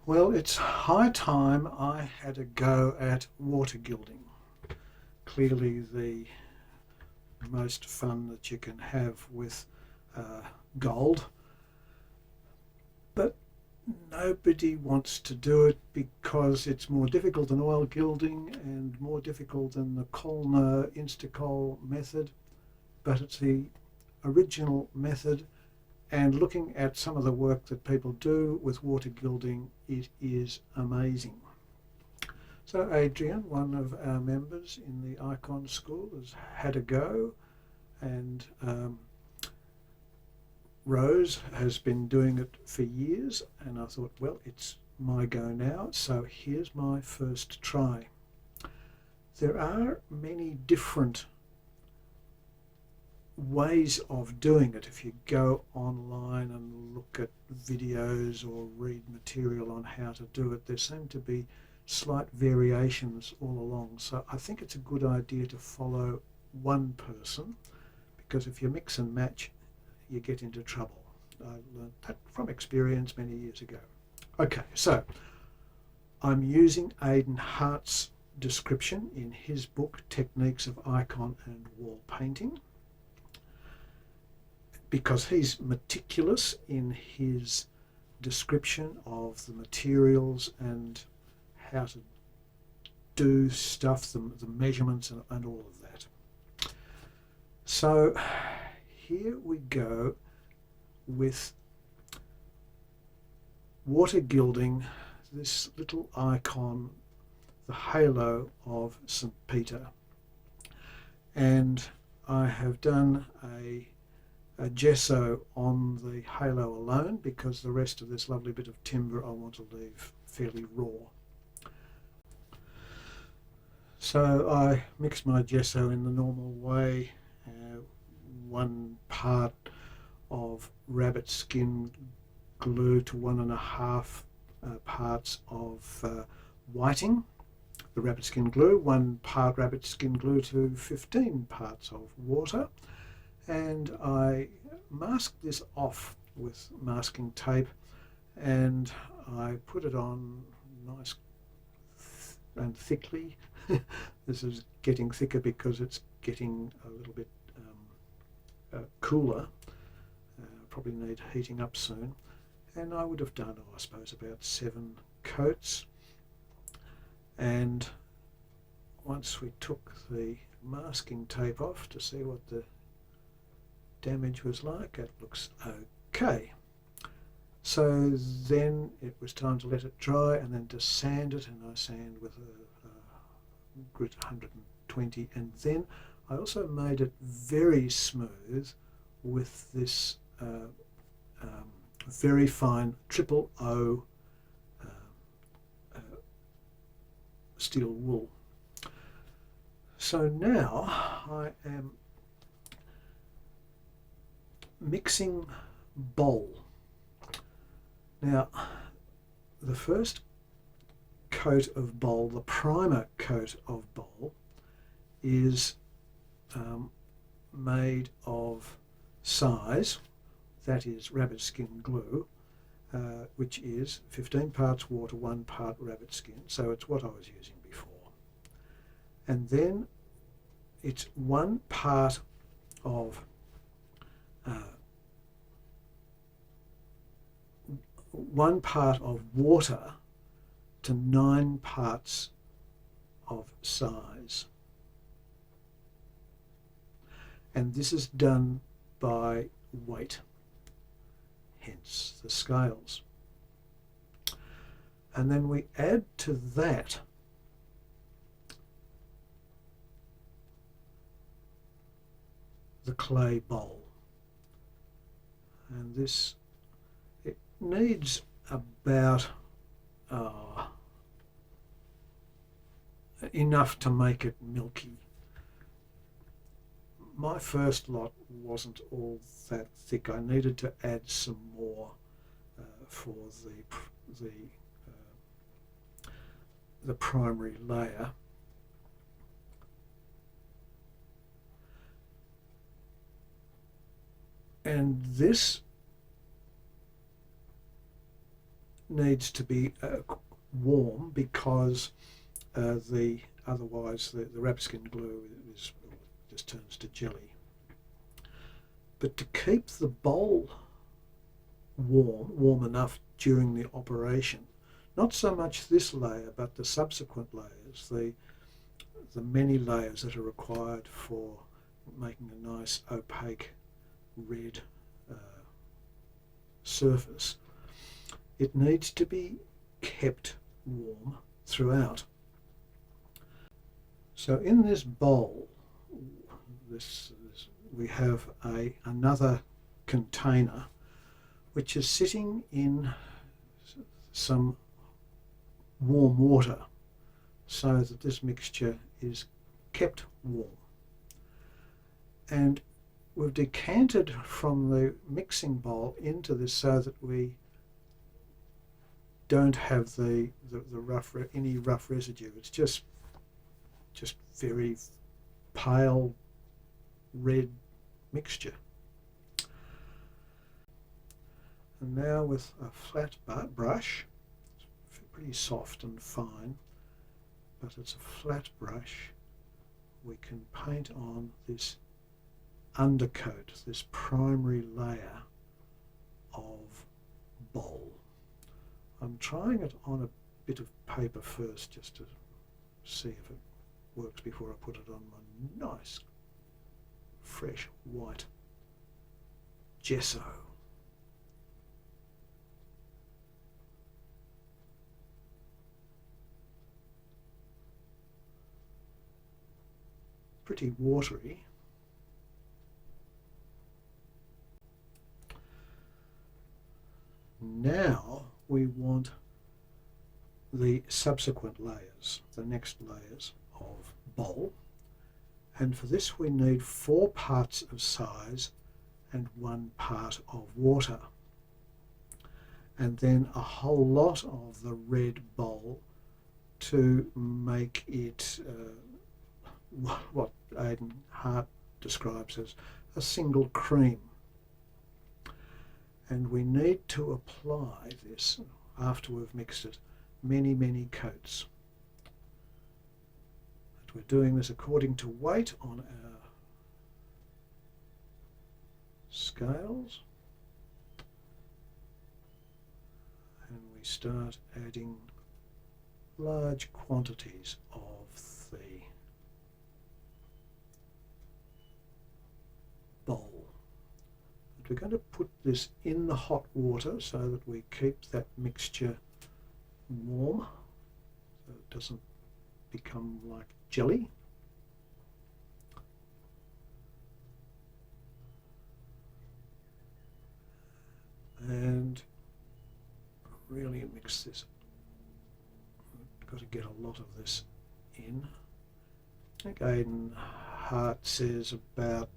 Well, it's high time I had a go at water gilding. Clearly the most fun that you can have with uh, gold, but nobody wants to do it because it's more difficult than oil gilding and more difficult than the Colner Instacol method, but it's the original method. And looking at some of the work that people do with water gilding, it is amazing. So Adrian, one of our members in the Icon School, has had a go, and Rose has been doing it for years, and I thought, well, it's my go now, so here's my first try. There are many different ways of doing it. If you go online and look at videos or read material on how to do it, there seem to be slight variations all along. So I think it's a good idea to follow one person, because if you mix and match, you get into trouble. I learned that from experience many years ago. Okay, so I'm using Aidan Hart's description in his book Techniques of Icon and Wall Painting, because he's meticulous in his description of the materials and how to do stuff, the measurements and all of that. So here we go with water gilding this little icon, the halo of St. Peter. And I have done a gesso on the halo alone, because the rest of this lovely bit of timber I want to leave fairly raw. So I mixed my gesso in the normal way, 1 part of rabbit skin glue to 1.5 parts of whiting, the rabbit skin glue, 1 part rabbit skin glue to 15 parts of water. And I masked this off with masking tape, and I put it on nice and thickly. This is getting thicker because it's getting a little bit cooler. Probably need heating up soon. And I would have done, I suppose, about 7 coats. And once we took the masking tape off to see what the damage was like, it looks okay. So then it was time to let it dry and then to sand it, and I sand with a grit 120, and then I also made it very smooth with this very fine 000 steel wool. So now I am mixing bole. Now the first coat of bole, the primer coat of bole, is made of size, that is rabbit skin glue, which is 15 parts water, 1 part rabbit skin, so it's what I was using before. And then it's 1 part of 1 part of water to 9 parts of size. And this is done by weight, hence the scales. And then we add to that the clay bowl. And this, it needs about enough to make it milky. My first lot wasn't all that thick. I needed to add some more for the primary layer. And this needs to be warm because otherwise the rabbit skin glue just turns to jelly. But to keep the bowl warm enough during the operation, not so much this layer but the subsequent layers, the many layers that are required for making a nice opaque red surface, it needs to be kept warm throughout. So in this bowl, we have another container which is sitting in some warm water so that this mixture is kept warm. And we've decanted from the mixing bowl into this so that we don't have any rough residue. It's just very pale red mixture. And now with a flat brush, it's pretty soft and fine, but it's a flat brush, we can paint on this undercoat, this primary layer of bowl. I'm trying it on a bit of paper first just to see if it works before I put it on my nice fresh white gesso. Pretty watery. Now we want the subsequent layers, the next layers of bowl, and for this we need 4 parts of size and 1 part of water, and then a whole lot of the red bowl to make it what Aidan Hart describes as a single cream. And we need to apply this, after we've mixed it, many coats. And we're doing this according to weight on our scales. And we start adding large quantities of the bowl. We're going to put this in the hot water so that we keep that mixture warm, so it doesn't become like jelly. And really mix this. We've got to get a lot of this in. I think Aidan Hart says about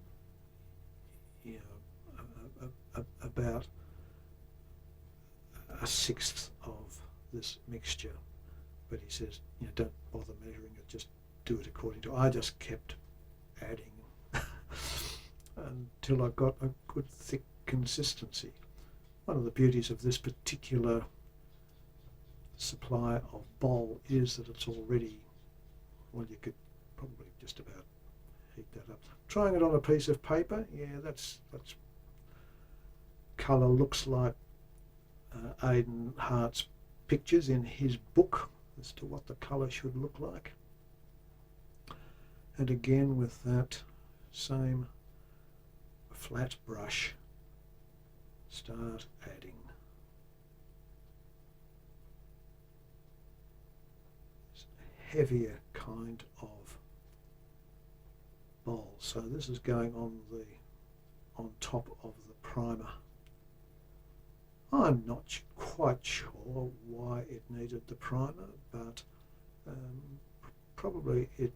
about 1/6 of this mixture, but he says, don't bother measuring it, just do it according to. I just kept adding until I got a good thick consistency. One of the beauties of this particular supply of bowl is that it's already, well, you could probably just about heat that up. Trying it on a piece of paper, yeah, that's colour looks like Aidan Hart's pictures in his book as to what the colour should look like. And again with that same flat brush, start adding this heavier kind of bowl. So this is going on top of the primer. I'm not quite sure why it needed the primer, but probably it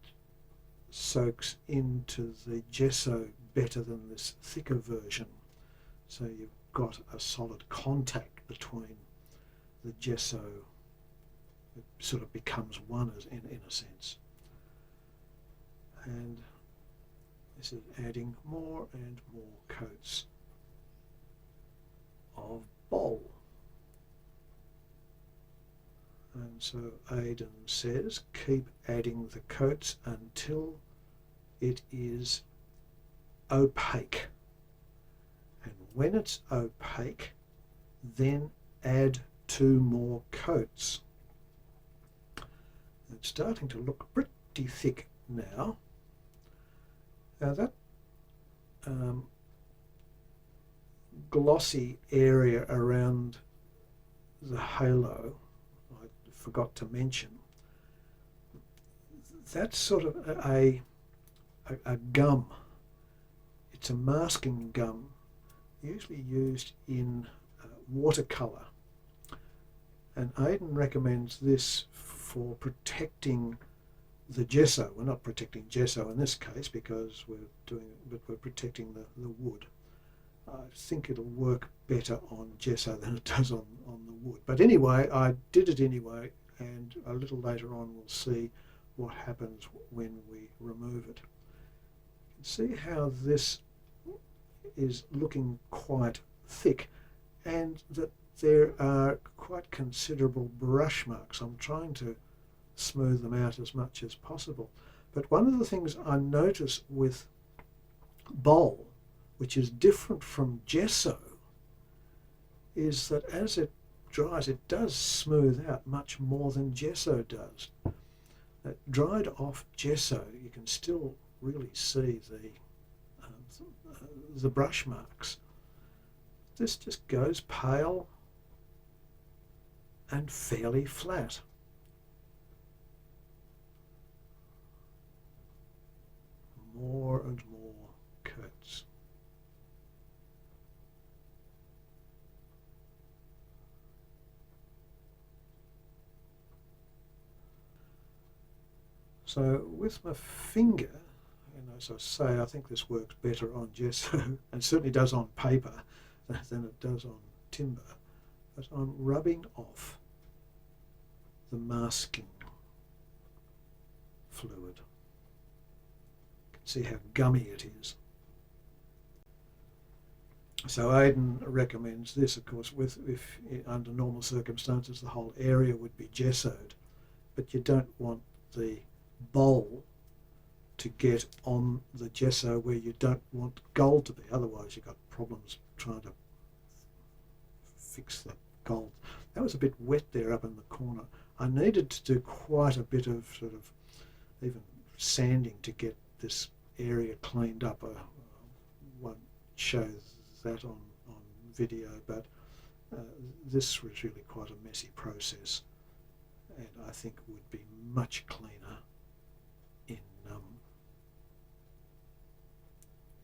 soaks into the gesso better than this thicker version. So you've got a solid contact between the gesso. It sort of becomes one in a sense. And this is adding more and more coats of bowl. And so Aidan says keep adding the coats until it is opaque. And when it's opaque, then add 2 more coats. It's starting to look pretty thick now. Now that glossy area around the halo, I forgot to mention, that's sort of a gum. It's a masking gum, usually used in watercolour. And Aidan recommends this for protecting the gesso. We're not protecting gesso in this case because we're protecting the wood. I think it'll work better on gesso than it does on the wood. But anyway, I did it anyway, and a little later on we'll see what happens when we remove it. You can see how this is looking quite thick, and that there are quite considerable brush marks. I'm trying to smooth them out as much as possible. But one of the things I notice with bole, which is different from gesso, is that as it dries, it does smooth out much more than gesso does. That dried off gesso, you can still really see the brush marks. This just goes pale and fairly flat. More and more coats. So with my finger, and as I say, I think this works better on gesso, and certainly does on paper than it does on timber, but I'm rubbing off the masking fluid. You can see how gummy it is. So Aidan recommends this, of course, if under normal circumstances the whole area would be gessoed, but you don't want the bole to get on the gesso where you don't want gold to be, otherwise you've got problems trying to fix the gold. That was a bit wet there up in the corner. I needed to do quite a bit of sort of even sanding to get this area cleaned up. I won't show that on video, but this was really quite a messy process, and I think would be much cleaner in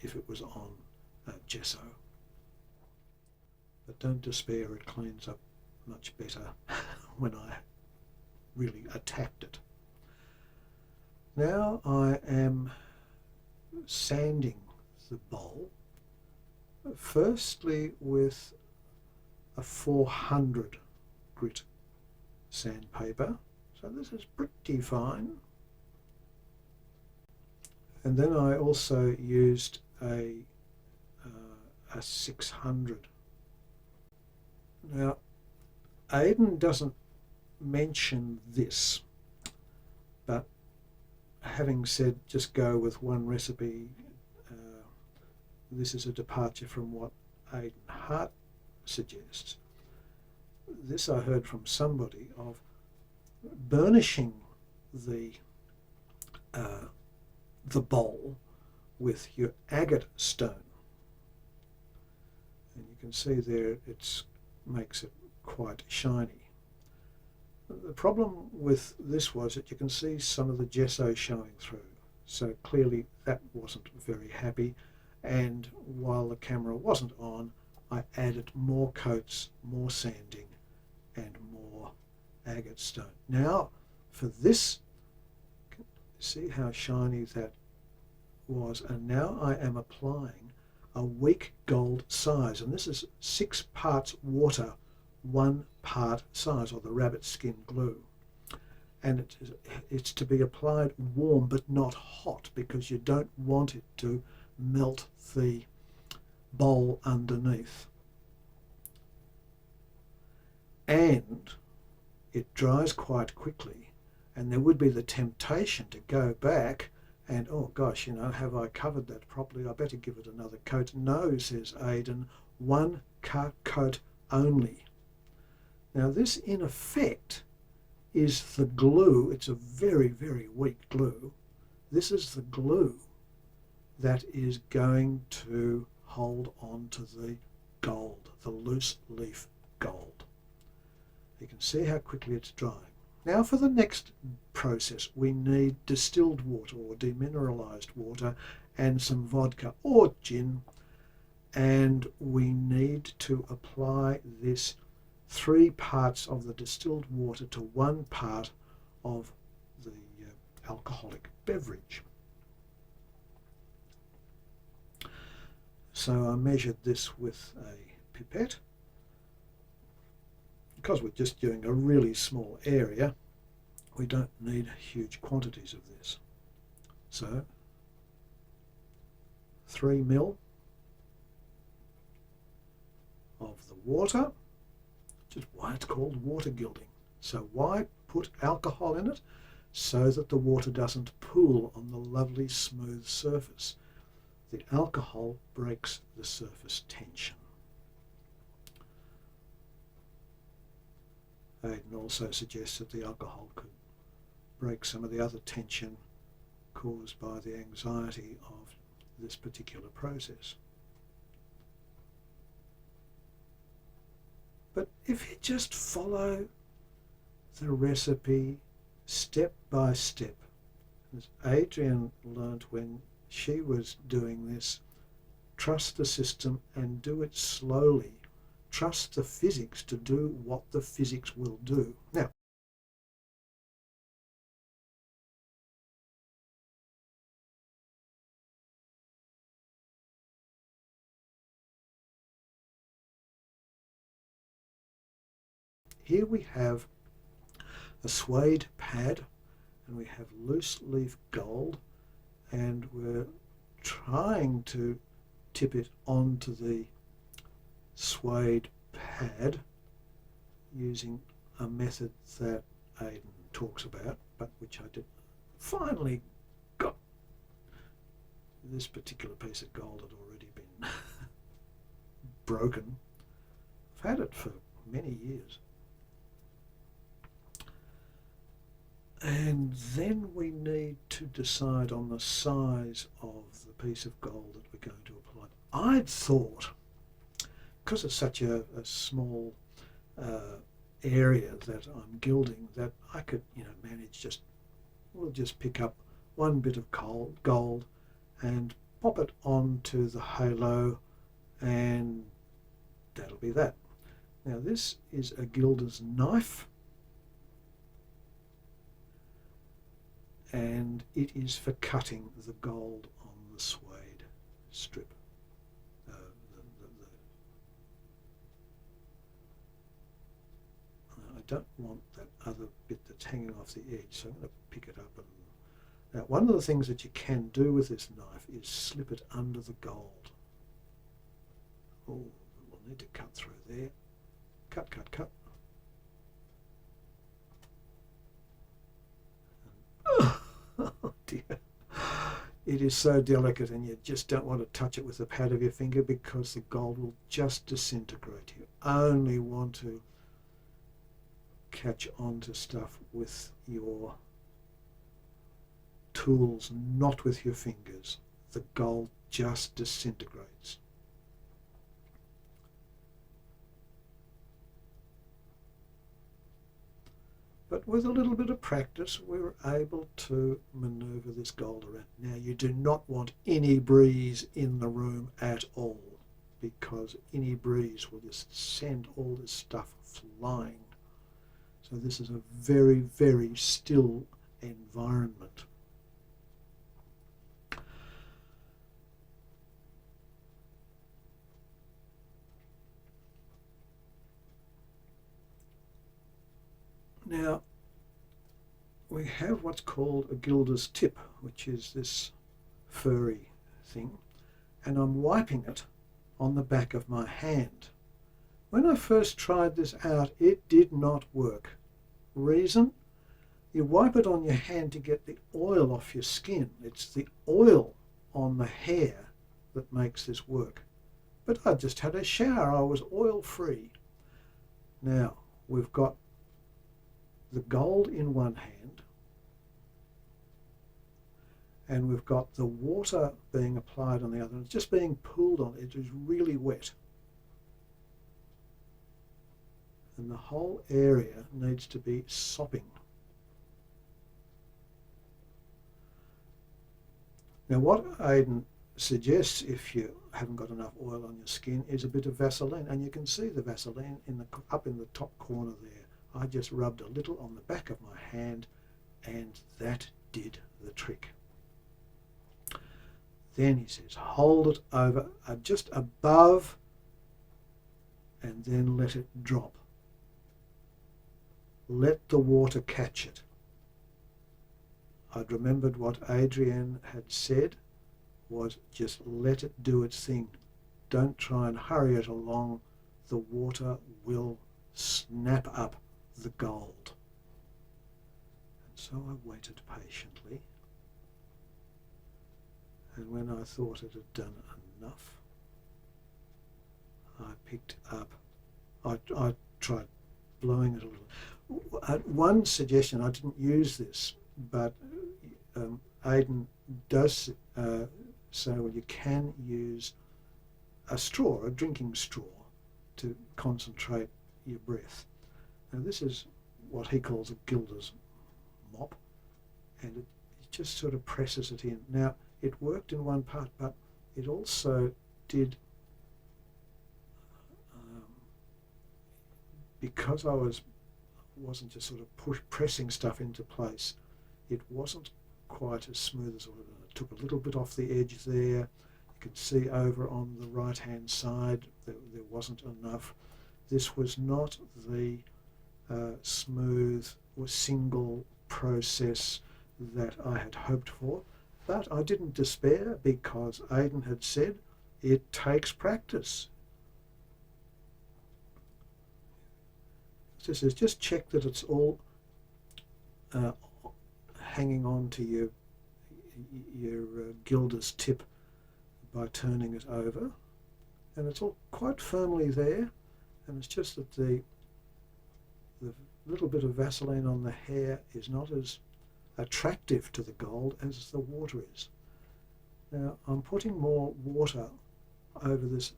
if it was on gesso. But don't despair, it cleans up much better when I really attacked it. Now I am sanding the bole, firstly with a 400 grit sandpaper, so this is pretty fine. And then I also used a 600. Now, Aidan doesn't mention this, but having said just go with one recipe, this is a departure from what Aidan Hart suggests. This I heard from somebody of burnishing the bole with your agate stone, and you can see there it makes it quite shiny. The problem with this was that you can see some of the gesso showing through, so clearly that wasn't very happy, and while the camera wasn't on, I added more coats, more sanding and more agate stone. Now for this, see how shiny that was, and now I am applying a weak gold size, and this is 6 parts water, 1 part size, or the rabbit skin glue, and it's to be applied warm but not hot, because you don't want it to melt the bole underneath. And it dries quite quickly, and there would be the temptation to go back and, oh gosh, have I covered that properly? I better give it another coat. No, says Aidan, one coat only. Now this in effect is the glue. It's a very, very weak glue. This is the glue that is going to hold on to the gold, the loose leaf gold. You can see how quickly it's drying. Now for the next process, we need distilled water or demineralized water and some vodka or gin, and we need to apply this 3 parts of the distilled water to 1 part of the alcoholic beverage. So I measured this with a pipette. Because we're just doing a really small area, we don't need huge quantities of this. So 3 ml of the water, which is why it's called water gilding. So why put alcohol in it? So that the water doesn't pool on the lovely smooth surface. The alcohol breaks the surface tension. Aidan also suggests that the alcohol could break some of the other tension caused by the anxiety of this particular process. But if you just follow the recipe step by step, as Adrian learnt when she was doing this, trust the system and do it slowly. Trust the physics to do what the physics will do. Now, here we have a suede pad and we have loose leaf gold, and we're trying to tip it onto the suede pad using a method that Aidan talks about, but which I did finally got. This particular piece of gold had already been broken. I've had it for many years. And then we need to decide on the size of the piece of gold that we're going to apply. I'd thought, because it's such a small area that I'm gilding, that I could manage we'll just pick up 1 bit of gold and pop it onto the halo, and that'll be that. Now this is a gilder's knife, and it is for cutting the gold on the suede strip. I don't want that other bit that's hanging off the edge, so I'm going to pick it up. Now, one of the things that you can do with this knife is slip it under the gold. Oh, we'll need to cut through there. Cut, cut, cut. Oh dear. It is so delicate, and you just don't want to touch it with the pad of your finger because the gold will just disintegrate. You only want to catch on to stuff with your tools, not with your fingers. The gold just disintegrates. But with a little bit of practice, we were able to maneuver this gold around. Now, you do not want any breeze in the room at all, because any breeze will just send all this stuff flying. So this is a very, very still environment. Now, we have what's called a gilder's tip, which is this furry thing, and I'm wiping it on the back of my hand. When I first tried this out, it did not work. reason. You wipe it on your hand to get the oil off your skin. It's the oil on the hair that makes this work. But I just had a shower. I was oil free. Now we've got the gold in one hand and we've got the water being applied on the other. It's just being pulled on. It is really wet. And the whole area needs to be sopping. Now what Aidan suggests, if you haven't got enough oil on your skin, is a bit of Vaseline, and you can see the Vaseline up in the top corner there. I just rubbed a little on the back of my hand and that did the trick. Then he says hold it over just above and then let it drop. Let the water catch it. I'd remembered what Adrian had said was just let it do its thing. Don't try and hurry it along. The water will snap up the gold. And so I waited patiently. And when I thought it had done enough, I picked up, I tried blowing it a little. One suggestion, I didn't use this, but Aidan does say, well, you can use a straw, a drinking straw, to concentrate your breath. Now this is what he calls a gilder's mop, and it just sort of presses it in. Now it worked in one part, but it also did, because I wasn't just sort of pressing stuff into place, it wasn't quite as smooth as it took a little bit off the edge there. You can see over on the right hand side that there wasn't enough. This was not the smooth or single process that I had hoped for, but I didn't despair because Aidan had said it takes practice. So it says just check that it's all hanging on to your gilder's tip by turning it over, and it's all quite firmly there, and it's just that the little bit of Vaseline on the hair is not as attractive to the gold as the water is. Now I'm putting more water over this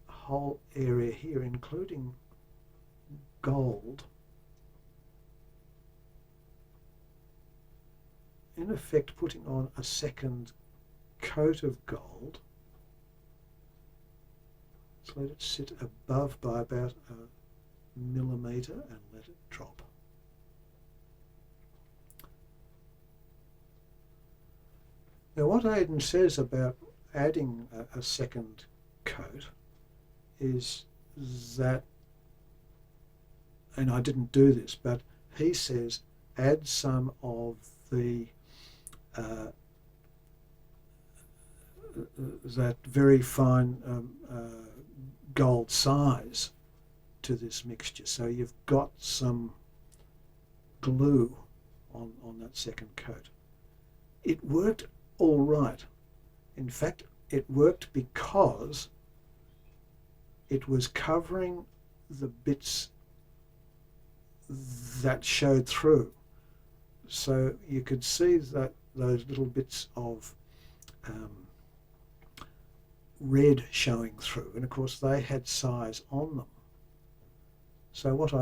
whole area here, including gold, in effect putting on a second coat of gold. So let it sit above by about a millimetre and let it drop. Now what Aidan says about adding a second coat is that, and I didn't do this, but he says add some of the that very fine gold size to this mixture, so you've got some glue on that second coat. It worked all right. In fact, it worked because it was covering the bits that showed through, so you could see that those little bits of red showing through, and of course they had size on them. So what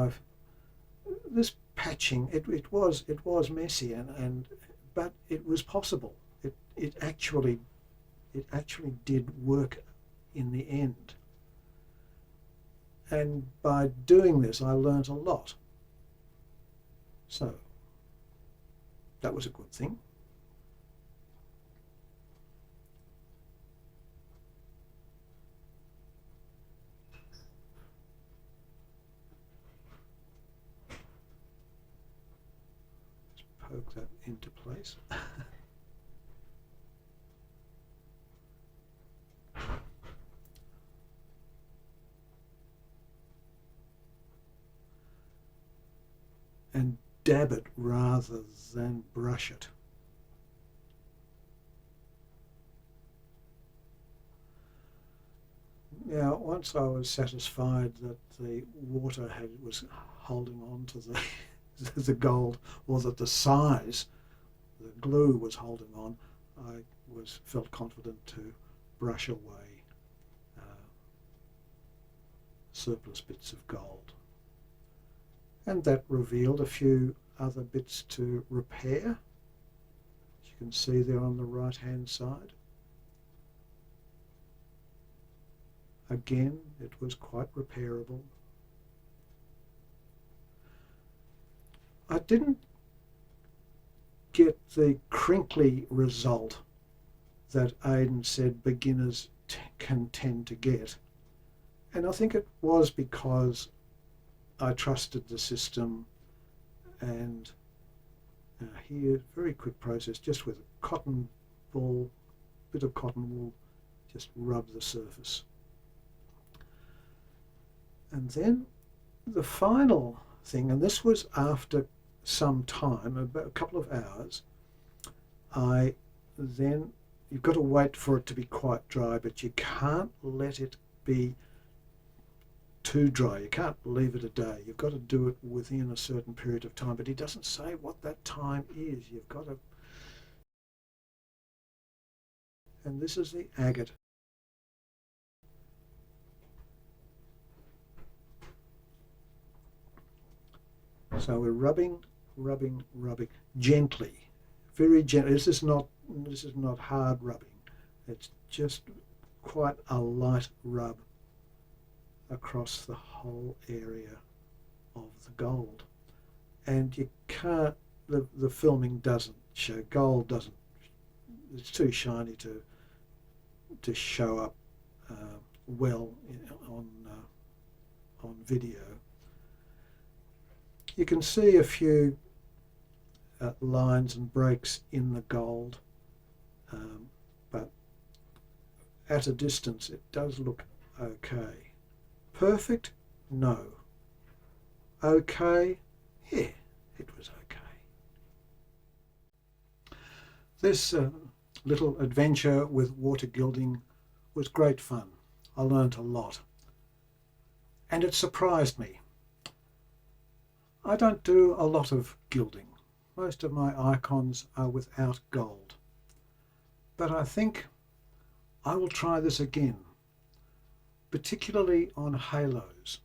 this patching, it was messy, but it was possible. It actually did work in the end, and by doing this I learnt a lot. So that was a good thing. Just poke that into place. And dab it rather than brush it. Now, once I was satisfied that the water was holding on to the gold, or that the size, the glue was holding on, I felt confident to brush away surplus bits of gold. And that revealed a few other bits to repair, as you can see there on the right hand side. Again, it was quite repairable. I didn't get the crinkly result that Aidan said beginners can tend to get. And I think it was because I trusted the system, and here, very quick process, just with a cotton ball, bit of cotton wool, just rub the surface. And then the final thing, and this was after some time, about a couple of hours, you've got to wait for it to be quite dry, but you can't let it be too dry. You can't leave it a day. You've got to do it within a certain period of time, but he doesn't say what that time is. You've got to... And this is the agate. So we're rubbing gently, very gently. This is not hard rubbing. It's just quite a light rub across the whole area of the gold. And you can't, the filming doesn't show, gold doesn't, it's too shiny to show up well on video. You can see a few lines and breaks in the gold, but at a distance it does look okay. Perfect? No. Okay? Yeah, it was okay. This little adventure with water gilding was great fun. I learnt a lot. And it surprised me. I don't do a lot of gilding. Most of my icons are without gold. But I think I will try this again, particularly on halos.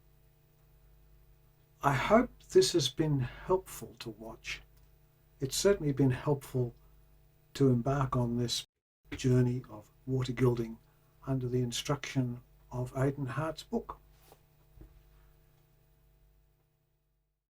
I hope this has been helpful to watch. It's certainly been helpful to embark on this journey of water gilding under the instruction of Aidan Hart's book.